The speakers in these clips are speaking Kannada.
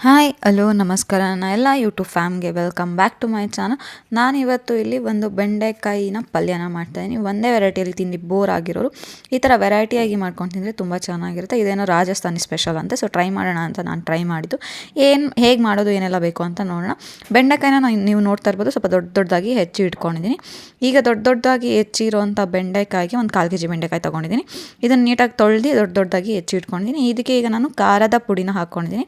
ಹಾಯ್ ಹಲೋ ನಮಸ್ಕಾರ ನನ್ನ ಎಲ್ಲ ಯೂಟ್ಯೂಬ್ ಫ್ಯಾಮ್ಗೆ welcome back to my channel. ನಾನಿವತ್ತು ಇಲ್ಲಿ ಒಂದು ಬೆಂಡೆಕಾಯಿನ ಪಲ್ಯನ ಮಾಡ್ತಾಯಿದ್ದೀನಿ. ಒಂದೇ ವೆರೈಟಿಯಲ್ಲಿ ತಿಂದು ಬೋರ್ ಆಗಿರೋರು ಈ ಥರ ವೆರೈಟಿಯಾಗಿ ಮಾಡ್ಕೊಂಡು ತಿಂದರೆ ತುಂಬ ಚೆನ್ನಾಗಿರುತ್ತೆ. ಇದೇನೋ ರಾಜಸ್ಥಾನಿ ಸ್ಪೆಷಲ್ ಅಂತ, ಸೊ ಟ್ರೈ ಮಾಡೋಣ ಅಂತ ನಾನು ಟ್ರೈ ಮಾಡಿದ್ದು. ಹೇಗೆ ಮಾಡೋದು ಏನೆಲ್ಲ ಬೇಕು ಅಂತ ನೋಡೋಣ. ಬೆಂಡೆಕಾಯಿನ ನೀವು ನೋಡ್ತಾ ಇರ್ಬೋದು, ಸ್ವಲ್ಪ ದೊಡ್ಡದಾಗಿ ಹೆಚ್ಚಿ ಇಟ್ಕೊಂಡಿದ್ದೀನಿ. ಈಗ ದೊಡ್ಡದಾಗಿ ಹೆಚ್ಚಿರೋಂಥ ಬೆಂಡೆಕಾಯಿಗೆ ಒಂದು 1/4 kg ಬೆಂಡೆಕಾಯಿ ತೊಗೊಂಡಿದ್ದೀನಿ. ಇದನ್ನು ನೀಟಾಗಿ ತೊಳೆದು ದೊಡ್ಡದಾಗಿ ಹೆಚ್ಚಿ ಇಟ್ಕೊಂಡಿದ್ದೀನಿ. ಇದಕ್ಕೆ ಈಗ ನಾನು ಖಾರದ ಪುಡಿನ ಹಾಕ್ಕೊಂಡಿದ್ದೀನಿ.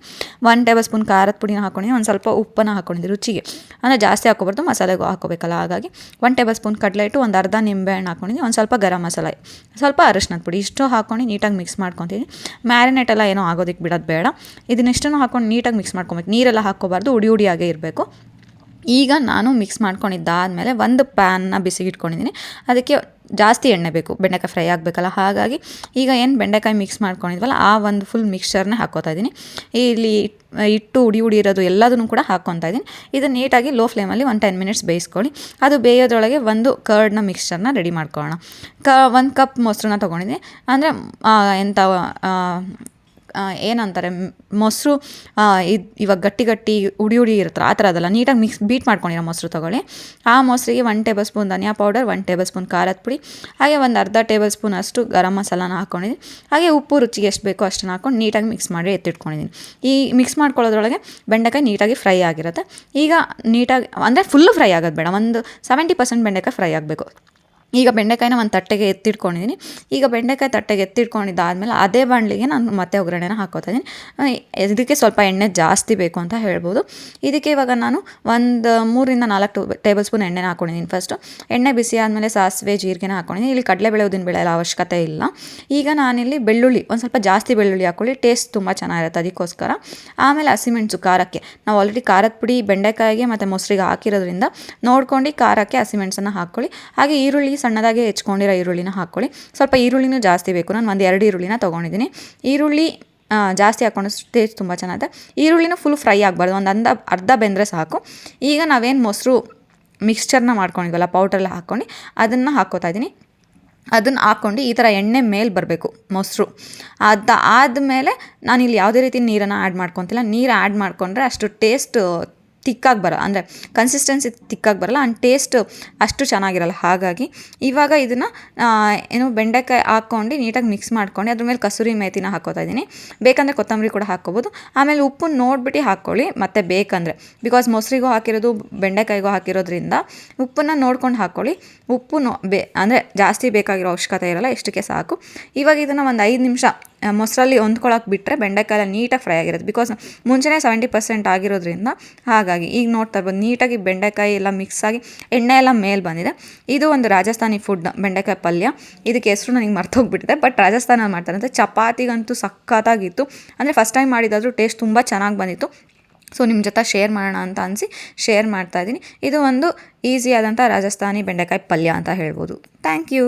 1 ಟೇಬಲ್ ಸ್ಪೂನ್ ಖಾರದ ಪುಡಿನ ಹಾಕ್ಕೊಂಡಿದ್ದೀನಿ. ಒಂದು ಸ್ವಲ್ಪ ಉಪ್ಪನ್ನು ಹಾಕ್ಕೊಂಡಿದ್ದೀನಿ ರುಚಿಗೆ, ಅಂದರೆ ಜಾಸ್ತಿ ಹಾಕೋಬಾರ್ದು, ಮಸಾಲೆಗೂ ಹಾಕೋಬೇಕಲ್ಲ. ಹಾಗಾಗಿ 1 ಟೇಬಲ್ ಸ್ಪೂನ್ ಕಡಲೆ ಹಿಟ್ಟು, ಒಂದು ಅರ್ಧ ನಿಂಬೆಹಣ್ಣು ಹಾಕ್ಕೊಂಡಿದ್ದೀನಿ. ಒಂದು ಸ್ವಲ್ಪ ಗರಂ ಮಸಾಲೆ, ಸ್ವಲ್ಪ ಅರಿಶಿನದ ಪುಡಿ, ಇಷ್ಟು ಹಾಕ್ಕೊಂಡು ನೀಟಾಗಿ ಮಿಕ್ಸ್ ಮಾಡ್ಕೊತೀನಿ. ಮ್ಯಾರಿನೇಟ್ ಎಲ್ಲ ಏನೋ ಆಗೋದಕ್ಕೆ ಬಿಡೋದು ಬೇಡ. ಇದನ್ನಿಷ್ಟನ್ನು ಹಾಕ್ಕೊಂಡು ನೀಟಾಗಿ ಮಿಕ್ಸ್ ಮಾಡ್ಕೊಬೇಕು. ನೀರೆಲ್ಲ ಹಾಕ್ಕೋಬಾರ್ದು, ಉಡಿಯಾಗೇ ಇರಬೇಕು. ಈಗ ನಾನು ಮಿಕ್ಸ್ ಮಾಡ್ಕೊಂಡಿದ್ದಾದಮೇಲೆ ಒಂದು ಪ್ಯಾನ್ನ ಬಿಸಿಗೆ ಇಟ್ಕೊಂಡಿದ್ದೀನಿ. ಅದಕ್ಕೆ ಜಾಸ್ತಿ ಎಣ್ಣೆ ಬೇಕು, ಬೆಂಡೆಕಾಯಿ ಫ್ರೈ ಆಗಬೇಕಲ್ಲ. ಹಾಗಾಗಿ ಈಗ ಏನು ಬೆಂಡೆಕಾಯಿ ಮಿಕ್ಸ್ ಮಾಡ್ಕೊಂಡಿದ್ವಲ್ಲ ಆ ಒಂದು ಫುಲ್ ಮಿಕ್ಸ್ಚರ್ನೇ ಹಾಕ್ಕೋತಾ ಇದ್ದೀನಿ. ಇಲ್ಲಿ ಹಿಟ್ಟು ಉಡಿ ಇರೋದು ಎಲ್ಲದನ್ನು ಕೂಡ ಹಾಕ್ಕೊತಾ ಇದ್ದೀನಿ. ಇದನ್ನು ನೀಟಾಗಿ ಲೋ ಫ್ಲೇಮಲ್ಲಿ ಒಂದು 10 ಮಿನಿಟ್ಸ್ ಬೇಯಿಸ್ಕೊಳ್ಳಿ. ಅದು ಬೇಯೋದ್ರೊಳಗೆ ಒಂದು ಕರ್ಡ್ನ ಮಿಕ್ಸ್ಚರ್ನ ರೆಡಿ ಮಾಡ್ಕೊಳ್ಳೋಣ. 1 ಕಪ್ ಮೊಸರನ್ನ ತೊಗೊಂಡಿದ್ದೀನಿ. ಅಂದರೆ ಎಂಥ ಏನಂತಾರೆ, ಮೊಸರು ಇವಾಗ ಗಟ್ಟಿ ಉಡಿ ಇರುತ್ತಲ್ಲ, ಆ ಥರ ಅದಲ್ಲ, ನೀಟಾಗಿ ಬೀಟ್ ಮಾಡ್ಕೊಂಡಿರೋ ಮೊಸರು ತೊಗೊಳ್ಳಿ. ಆ ಮೊಸರಿಗೆ 1 ಟೇಬಲ್ ಸ್ಪೂನ್ ಧನಿಯಾ ಪೌಡರ್, 1 ಟೇಬಲ್ ಸ್ಪೂನ್ ಖಾರದ ಪುಡಿ, ಹಾಗೆ ಒಂದು ಅರ್ಧ ಟೇಬಲ್ ಸ್ಪೂನ್ ಅಷ್ಟು ಗರಂ ಮಸಾಲಾನ ಹಾಕ್ಕೊಂಡಿದ್ದೀನಿ. ಹಾಗೆ ಉಪ್ಪು ರುಚಿಗೆ ಎಷ್ಟು ಬೇಕೋ ಅಷ್ಟನ್ನು ಹಾಕ್ಕೊಂಡು ನೀಟಾಗಿ ಮಿಕ್ಸ್ ಮಾಡಿ ಎತ್ತಿಟ್ಕೊಂಡಿದ್ದೀನಿ. ಈ ಮಿಕ್ಸ್ ಮಾಡ್ಕೊಳ್ಳೋದ್ರೊಳಗೆ ಬೆಂಡೆಕಾಯಿ ನೀಟಾಗಿ ಫ್ರೈ ಆಗಿರುತ್ತೆ. ಈಗ ನೀಟಾಗಿ, ಅಂದರೆ ಫುಲ್ಲು ಫ್ರೈ ಆಗೋದು ಬೇಡ, ಒಂದು 70% ಬೆಂಡೆಕಾಯಿ ಫ್ರೈ ಆಗಬೇಕು. ಈಗ ಬೆಂಡೆಕಾಯಿನ ಒಂದು ತಟ್ಟೆಗೆ ಎತ್ತಿಟ್ಕೊಂಡಿದ್ದೀನಿ. ಈಗ ಬೆಂಡೆಕಾಯಿ ತಟ್ಟೆಗೆ ಎತ್ತಿಟ್ಕೊಂಡಿದ್ದಾದಮೇಲೆ ಅದೇ ಬಾಣಲಿಗೆ ನಾನು ಮತ್ತೆ ಒಗ್ಗರಣೆನ ಹಾಕ್ಕೋತಾ ಇದ್ದೀನಿ. ಇದಕ್ಕೆ ಸ್ವಲ್ಪ ಎಣ್ಣೆ ಜಾಸ್ತಿ ಬೇಕು ಅಂತ ಹೇಳ್ಬೋದು. ಇದಕ್ಕೆ ಇವಾಗ ನಾನು ಒಂದು 3 ರಿಂದ 4 ಟೇಬಲ್ ಸ್ಪೂನ್ ಎಣ್ಣೆನ ಹಾಕ್ಕೊಂಡಿದ್ದೀನಿ. ಫಸ್ಟು ಎಣ್ಣೆ ಬಿಸಿ ಆದಮೇಲೆ ಸಾಸಿವೆ ಜೀರಿಗೆನ ಹಾಕ್ಕೊಂಡಿದ್ದೀನಿ. ಇಲ್ಲಿ ಕಡಲೆಬೇಳೆ ಉದ್ದಿನಬೇಳೆ ಎಲ್ಲ ಅವಶ್ಯಕತೆ ಇಲ್ಲ. ಈಗ ನಾನಿಲ್ಲಿ ಬೆಳ್ಳುಳ್ಳಿ, ಒಂದು ಸ್ವಲ್ಪ ಜಾಸ್ತಿ ಬೆಳ್ಳುಳ್ಳಿ ಹಾಕ್ಕೊಳ್ಳಿ, ಟೇಸ್ಟ್ ತುಂಬ ಚೆನ್ನಾಗಿರುತ್ತೆ ಅದಕ್ಕೋಸ್ಕರ. ಆಮೇಲೆ ಹಸಿಮೆಣಸು ಖಾರಕ್ಕೆ, ನಾವು ಆಲ್ರೆಡಿ ಖಾರದ ಪುಡಿ ಬೆಂಡೆಕಾಯಿಗೆ ಮತ್ತು ಮೊಸರಿಗೆ ಹಾಕಿರೋದ್ರಿಂದ ನೋಡ್ಕೊಂಡು ಖಾರಕ್ಕೆ ಹಸಿಮೆಣಸನ್ನು ಹಾಕ್ಕೊಳ್ಳಿ. ಹಾಗೆ ಈರುಳ್ಳಿ ಸಣ್ಣದಾಗಿ ಹೆಚ್ಕೊಂಡಿರೋ ಈರುಳ್ಳಿನ ಹಾಕ್ಕೊಳ್ಳಿ. ಸ್ವಲ್ಪ ಈರುಳ್ಳಿನೂ ಜಾಸ್ತಿ ಬೇಕು, ನಾನು ಒಂದು 2 ಈರುಳ್ಳಿನ ತೊಗೊಂಡಿದ್ದೀನಿ. ಈರುಳ್ಳಿ ಜಾಸ್ತಿ ಹಾಕ್ಕೊಂಡಷ್ಟು ಟೇಸ್ಟ್ ತುಂಬ ಚೆನ್ನಾಗಿದೆ. ಈರುಳ್ಳಿನೂ ಫುಲ್ ಫ್ರೈ ಆಗಬಾರ್ದು, ಒಂದು ಅರ್ಧ ಬೆಂದರೆ ಸಾಕು. ಈಗ ನಾವೇನು ಮೊಸರು ಮಿಕ್ಸ್ಚರ್ನ ಮಾಡ್ಕೊಂಡಿದ್ವಲ್ಲ, ಪೌಡ್ರೆಲ್ಲ ಹಾಕ್ಕೊಂಡು ಅದನ್ನು ಹಾಕ್ಕೋತಾ ಇದ್ದೀನಿ. ಅದನ್ನು ಹಾಕ್ಕೊಂಡು ಈ ಥರ ಎಣ್ಣೆ ಮೇಲೆ ಬರಬೇಕು ಮೊಸರು. ಆದಮೇಲೆ ನಾನಿಲ್ಲಿ ಯಾವುದೇ ರೀತಿ ನೀರನ್ನು ಆ್ಯಡ್ ಮಾಡ್ಕೊತಿಲ್ಲ. ನೀರು ಆ್ಯಡ್ ಮಾಡಿಕೊಂಡ್ರೆ ಅಷ್ಟು ಟೇಸ್ಟ್ ತಿಕ್ಕಾಗಿ ಬರೋ, ಅಂದರೆ ಕನ್ಸಿಸ್ಟೆನ್ಸಿ ತಿಕ್ಕಾಗಿ ಬರೋಲ್ಲ, ಆ್ಯಂಡ್ ಟೇಸ್ಟ್ ಅಷ್ಟು ಚೆನ್ನಾಗಿರಲ್ಲ. ಹಾಗಾಗಿ ಇವಾಗ ಇದನ್ನು ಏನು ಬೆಂಡೆಕಾಯಿ ಹಾಕ್ಕೊಂಡು ನೀಟಾಗಿ ಮಿಕ್ಸ್ ಮಾಡ್ಕೊಂಡು ಅದ್ರ ಮೇಲೆ ಕಸೂರಿ ಮೇಥಿನ ಹಾಕ್ಕೋತಾ ಇದ್ದೀನಿ. ಬೇಕಂದರೆ ಕೊತ್ತಂಬರಿ ಕೂಡ ಹಾಕ್ಕೋಬೋದು. ಆಮೇಲೆ ಉಪ್ಪು ನೋಡಿಬಿಟ್ಟು ಹಾಕ್ಕೊಳ್ಳಿ, ಮತ್ತು ಬೇಕಂದರೆ, ಬಿಕಾಸ್ ಮೊಸರಿಗೂ ಹಾಕಿರೋದು ಬೆಂಡೆಕಾಯಿಗೂ ಹಾಕಿರೋದ್ರಿಂದ ಉಪ್ಪನ್ನು ನೋಡ್ಕೊಂಡು ಹಾಕ್ಕೊಳ್ಳಿ. ಉಪ್ಪು ಅಂದರೆ ಜಾಸ್ತಿ ಬೇಕಾಗಿರೋ ಅವಶ್ಯಕತೆ ಇರೋಲ್ಲ, ಎಷ್ಟಕ್ಕೆ ಸಾಕು. ಇವಾಗ ಇದನ್ನು ಒಂದು 5 ನಿಮಿಷ ಮೊಸರಲ್ಲಿ ಹೊಂದ್ಕೊಳಕ್ಕೆ ಬಿಟ್ಟರೆ ಬೆಂಡೆಕಾಯಿ ಎಲ್ಲ ನೀಟಾಗಿ ಫ್ರೈ ಆಗಿರುತ್ತೆ. ಬಿಕಾಸ್ ಮುಂಚೆನೇ 70% ಆಗಿರೋದ್ರಿಂದ. ಹಾಗಾಗಿ ಈಗ ನೋಡ್ತಾ ಇರ್ಬೋದು, ನೀಟಾಗಿ ಬೆಂಡೆಕಾಯಿ ಎಲ್ಲ ಮಿಕ್ಸ್ ಆಗಿ ಎಣ್ಣೆ ಎಲ್ಲ ಮೇಲೆ ಬಂದಿದೆ. ಇದು ಒಂದು ರಾಜಸ್ಥಾನಿ ಫುಡ್, ಬೆಂಡೆಕಾಯಿ ಪಲ್ಯ. ಇದಕ್ಕೆ ಹೆಸರು ನನಗೆ ಮರ್ತೋಗ್ಬಿಟ್ಟಿದೆ, ಬಟ್ ರಾಜಸ್ಥಾನಲ್ಲಿ ಮಾಡ್ತಾರಂತೆ. ಚಪಾತಿಗಂತೂ ಸಖತ್ತಾಗಿತ್ತು. ಅಂದರೆ ಫಸ್ಟ್ ಟೈಮ್ ಮಾಡಿದಾದರೂ ಟೇಸ್ಟ್ ತುಂಬ ಚೆನ್ನಾಗಿ ಬಂದಿತ್ತು. ಸೊ ನಿಮ್ಮ ಜೊತೆ ಶೇರ್ ಮಾಡೋಣ ಅಂತ ಅನಿಸಿ ಶೇರ್ ಮಾಡ್ತಾಯಿದ್ದೀನಿ. ಇದು ಒಂದು ಈಸಿಯಾದಂಥ ರಾಜಸ್ಥಾನಿ ಬೆಂಡೆಕಾಯಿ ಪಲ್ಯ ಅಂತ ಹೇಳ್ಬೋದು. Thank you.